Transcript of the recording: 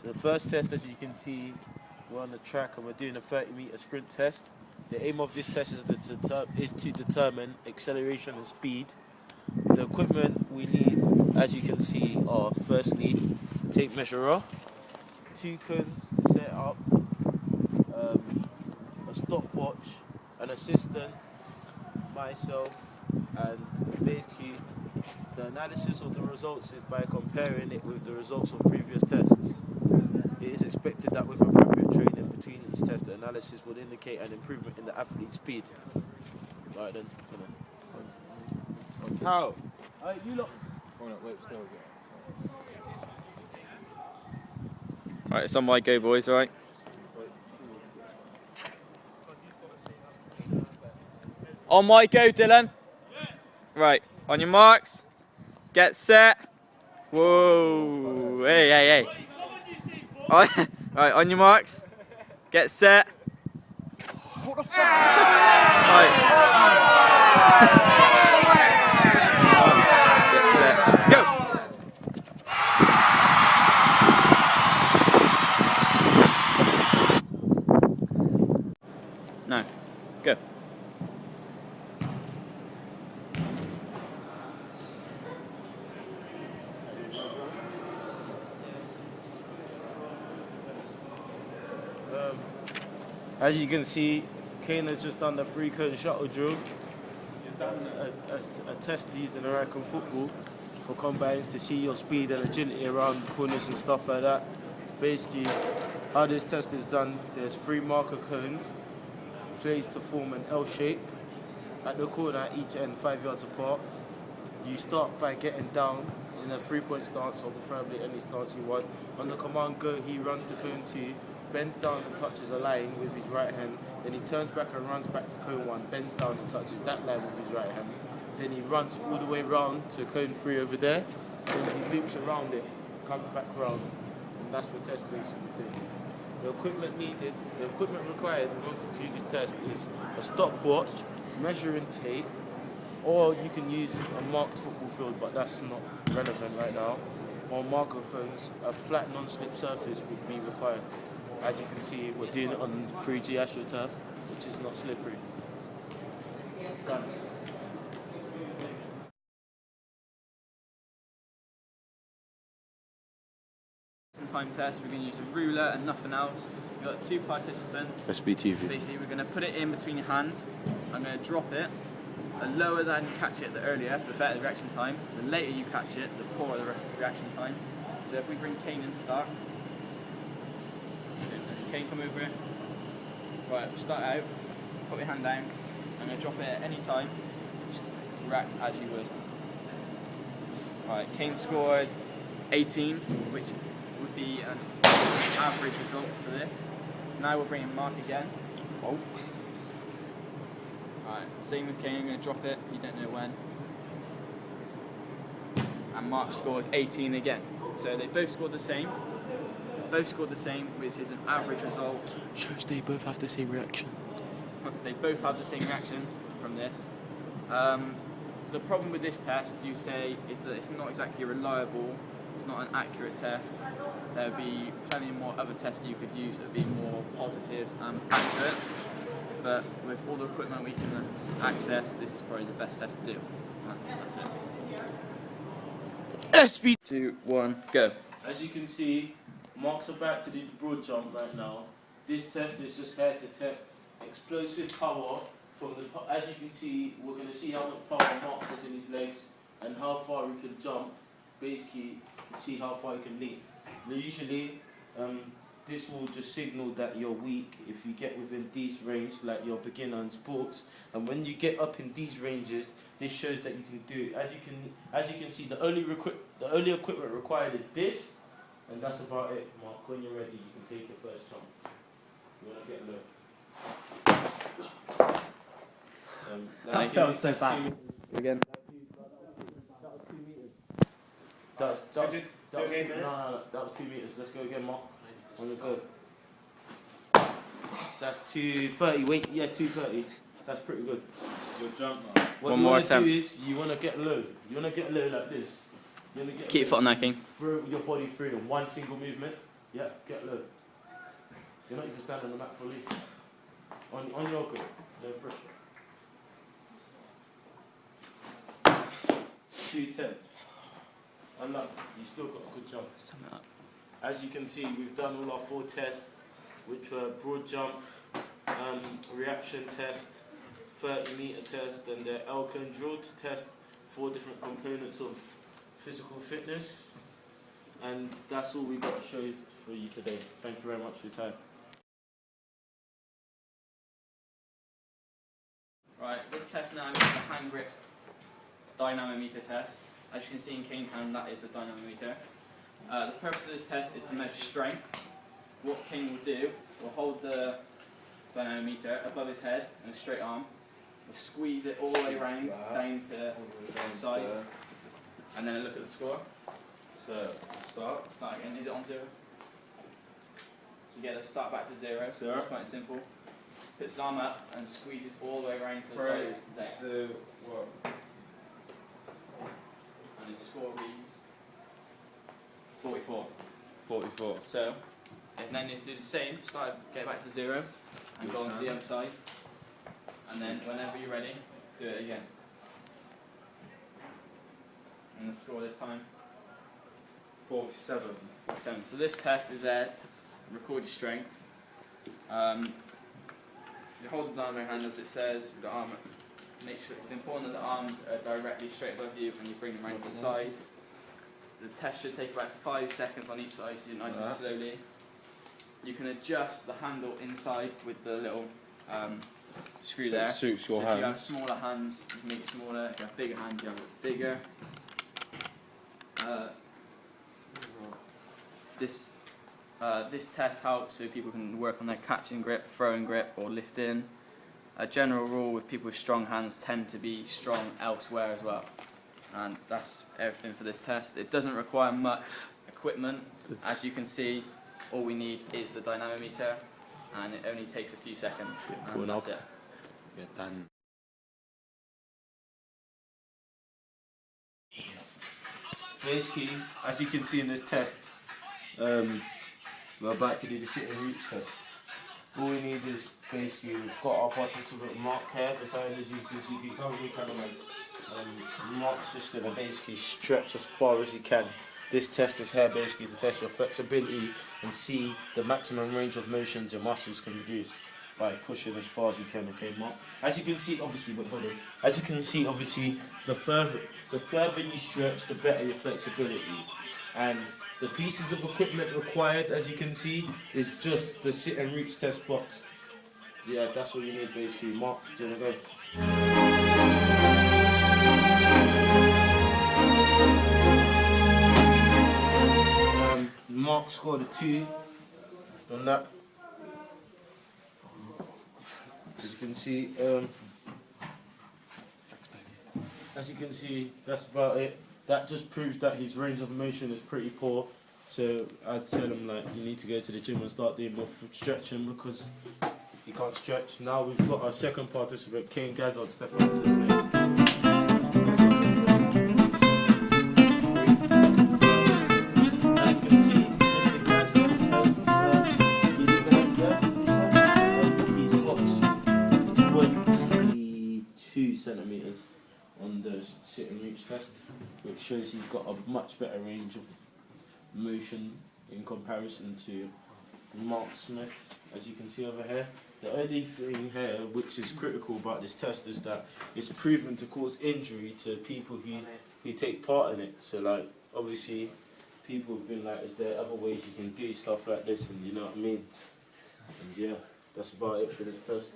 The first test, as you can see, we're on the track and we're doing a 30-meter sprint test. The aim of this test is to determine acceleration and speed. The equipment we need, as you can see, are firstly tape measurer, 2 cones to set up, a stopwatch, an assistant, myself, and basically the analysis of the results is by comparing it with the results of previous tests. It is expected that with appropriate training between each test, the analysis would indicate an improvement in the athlete's speed. Right then, how? Alright, you lot. Right, it's on my go, boys, alright? On my go, Dillon. Right, on your marks, get set. Whoa, hey. Right, on your marks, get set. What the fuck? Right. Get set, go! No, go. As you can see, Kaine has just done the 3-cone shuttle drill. You've done a test used in American football for combines to see your speed and agility around corners and stuff like that. Basically, how this test is done, there's 3 marker cones placed to form an L shape. At the corner, at each end, 5 yards apart. You start by getting down in a 3-point stance, or preferably any stance you want. On the command go, he runs to cone 2, bends down and touches a line with his right hand, then he turns back and runs back to cone 1, bends down and touches that line with his right hand, then he runs all the way round to cone 3 over there, then he loops around it, comes back round, and that's the test basically. The equipment needed, the equipment required in order to do this test is a stopwatch, measuring tape, or you can use a marked football field, but that's not relevant right now, or marker phones. A flat non-slip surface would be required. As you can see, we're doing it on 3G AstroTurf, which is not slippery. Done. Time test, we're going to use a ruler and nothing else. We've got 2 participants. SBTV. Basically, we're going to put it in between your hand. I'm going to drop it. The lower than you catch it, the earlier, the better the reaction time. The later you catch it, the poorer the reaction time. So if we bring Kaine in to start. Kaine, come over here. Right, we'll start out. Put your hand down. I'm going to drop it at any time. Just react as you would. Right, Kaine scored 18, which would be an average result for this. Now we'll bring in Mark again. Oh. Alright, same with Kaine, I'm going to drop it, you don't know when. And Mark scores 18 again. So they both scored the same. Which is an average result. Shows they both have the same reaction. They both have the same reaction from this. The problem with this test, you say, is that it's not exactly reliable. It's not an accurate test. There would be plenty more other tests that you could use that would be more positive and accurate. But with all the equipment we can access, this is probably the best test to do. That's it. SB 2, 1, go. As you can see, Mark's about to do the broad jump right now. This test is just here to test explosive power from the. As you can see, we're going to see how much power Mark has in his legs and how far he can jump. Basically, see how far he can leap. Now, usually, this will just signal that you're weak if you get within these range, like you're beginner in sports. And when you get up in these ranges, this shows that you can do it. As you can see, the only equipment required is this, and that's about it. Mark, when you're ready, you can take your first jump. You want to get low. That felt so bad. Again. That was 2 meters. Let's go again, Mark. On the go. That's 230. Wait, yeah, 230. That's pretty good. Good jump, man. What One you more want to do attempt. is you want to get low. You want to get low like this. You want to get Keep your foot on that, King. Throw your body through in one single movement. Yeah, get low. You're not even standing on the mat fully. On your grip, no pressure. 210. Unlucky, you still got a good jump. Sum it up. As you can see, we've done all our 4 tests, which were broad jump, reaction test, 30-meter test, and the Elkin drill to test 4 different components of physical fitness. And that's all we got to show for you today. Thank you very much for your time. Right, this test now is the hand grip dynamometer test. As you can see in Kaine's hand, that is the dynamometer. The purpose of this test is to measure strength. What Kaine will do, will hold the dynamometer above his head in a straight arm. We'll squeeze it all the way around, down to the side, and then look at the score. So, start. Start again. Is it on 0? So yeah, let's start back to 0. Zero. Just quite simple. Puts his arm up and squeezes all the way around to the side of his leg. So, what? And his score reads 44. 44. So, and then if you do the same, get back to 0 and go on to the other side. And then whenever you're ready, do it again. And the score this time? 47. So this test is there to record your strength. You hold the dynamo hand as it says, with the arm. Make sure it's important that the arms are directly straight above you when you bring them round to the side. The test should take about 5 seconds on each side, so you do it nice and slowly. You can adjust the handle inside with the little screw there. It suits your so hand. If you have smaller hands, you can make it smaller. If you have bigger hands, you have it bigger. This test helps so people can work on their catching grip, throwing grip, or lifting. A general rule with people with strong hands tend to be strong elsewhere as well. And that's everything for this test. It doesn't require much equipment. As you can see, all we need is the dynamometer, and it only takes a few seconds. And that's it. Get done. Basically, as you can see in this test, we're about to do the sit and reach test. All we need is basically, we've got our participant Mark here beside us. You can see, come with me, cameraman. Mark's just going to basically stretch as far as he can. This test is here basically to test your flexibility and see the maximum range of motions your muscles can produce by pushing as far as you can. Okay, Mark. As you can see, obviously, the further you stretch, the better your flexibility. And the pieces of equipment required, as you can see, is just the sit and reach test box. Yeah, that's what you need basically. Mark, do you want to go? Mark scored a 2 on that. As you can see, that's about it. That just proves that his range of motion is pretty poor. So I'd tell him, like, you need to go to the gym and start doing more stretching because he can't stretch. Now we've got our second participant, Kaine Gazzard, step up to the plate. Centimeters on the sit and reach test, which shows he's got a much better range of motion in comparison to Mark Smith, as you can see over here. The only thing here which is critical about this test is that it's proven to cause injury to people who take part in it. So, like, obviously people have been like, is there other ways you can do stuff like this, and you know what I mean? And yeah, that's about it for this test.